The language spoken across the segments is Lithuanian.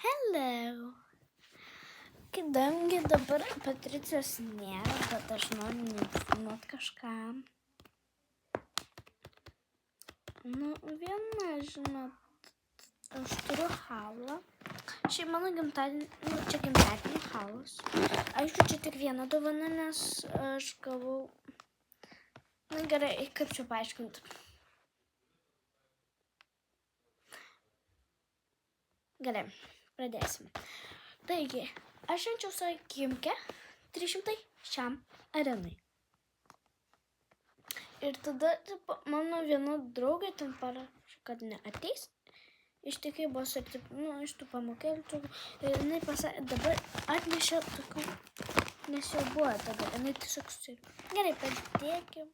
Hello. Kadangi dabar Patricijos nėra, bet aš noriu nufilmuot kažką. Viena, žinot, aš turiu halą. Šiaip mano gimtadienį, čia gimtadienį halas. Aišku, čia tik viena dovana, nes aš gavau... gerai, kaip čia paaiškinti? Gerai, pradėsim. Taigi, aš švenčiau savo gimkę 300 šiam arenai. Ir tada mano viena draugė ten parašė, kad neateis. Iš tikybos ir iš tų pamokėlių. Ir jinai pasakė, dabar atnešė tokių, nes jau buvo tada. Jinai tiesiog susirgo. Gerai, padėkim.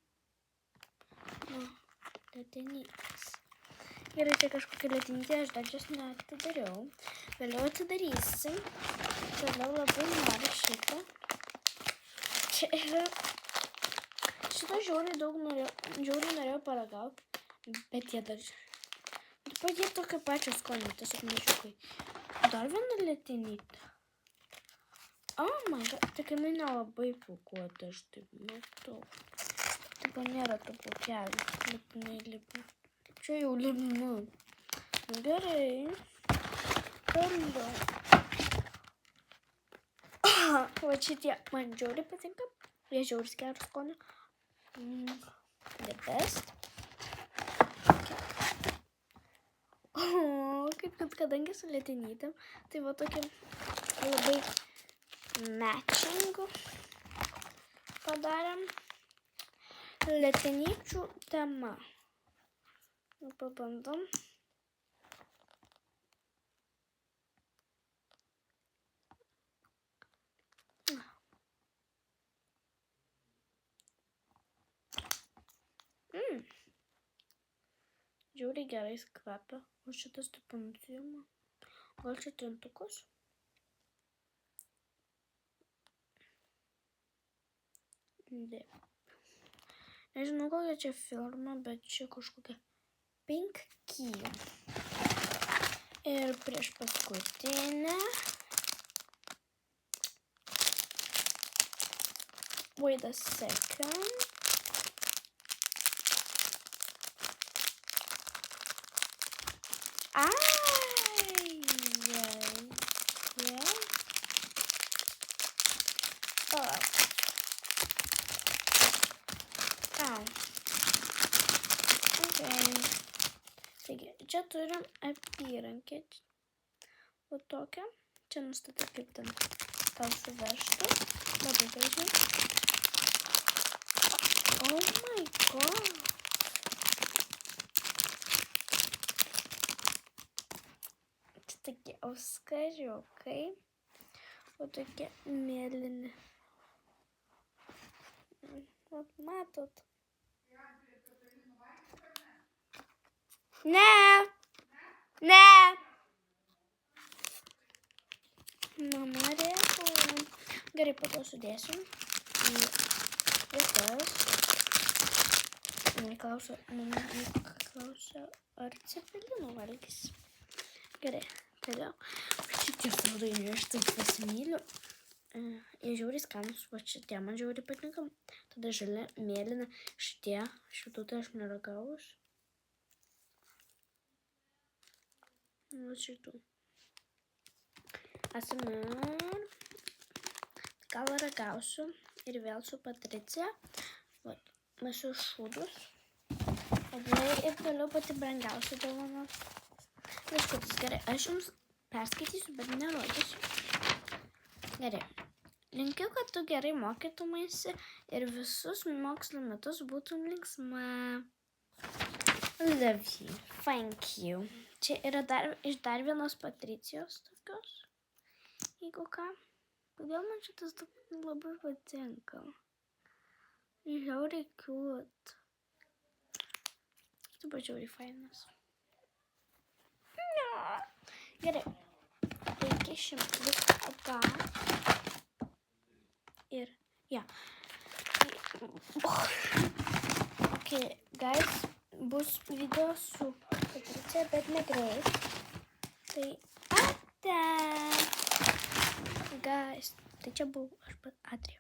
Lėtinytės. Gerai, tai kažkokia lėtinytė, aš dar jos neatidariau. Vėliau atidarysim. Toliau labai noriu šitą. Čia yra... Šitą žiauriai norėjau paragauti, bet jie dar... Taip pat jie tokio pačio skonio, tiesiog mažiukai. Dar viena lėtinytė. My god, tik jinai nelabai pūkuota, aš taip matau. Taip nėra tų pūkelių, lipnai. Čia jau lipnu. Gerai. Toliau. Va šitie man žiauriai patinka. Jie žiauris gerų skonio. The best. Kadangi su lėtinytėm, tai va tokia labai matchingų padarėm. Lėtinyčių tema. Pabandom. Žiauriai gerai kvepia. O šitas taip panusijama. Gal čia trintukus? Ne. Nežinau, kokia čia firma, bet čia kažkokia Pink Key. Ir prieš paskutinę. Wait a second. Taigi, čia turim apyrankę. O tokią. Čia nustatė, kaip ten tau suvežtų. Labai gražiai. Oh my god. Čia tokie auskariukai. O tokie mėlyni. Matot? Ne. Mama rėkauja. Gerai, po to sudėsim į vietas. Mama klausia, ar cepelinų valgys. Gerai, toliau. Šitie saldainiai aš taip pasimyliu. Jie žiauriai skanūs, va šitie man žiauriai patinka. Tada žalia, mėlyna, šitų tai aš neragavus. Va šitų. ASMR. Gal ragausiu ir vėl su Patricija. Mes jau šūdus. Ir toliau pati brangiausia dovana. Viškutis, gerai, aš jums perskaitysiu, bet nerodysiu. Gerai. Linkiu, kad tu gerai mokytumaisi ir visus mokslo metus būtum linksma. Love you. Thank you. Čia yra iš dar vienos Patricijos tokios. Jeigu ką. Kodėl man šitas labai patinka? Žiauriai cute. Tu žiauriai fainas. Gerai. Įkišim viską atgal. Ir, Okay, guys, bus video su Patricija, bet negreit. Tai, Так. Гайс, tai čia buvo aš pat Adrija.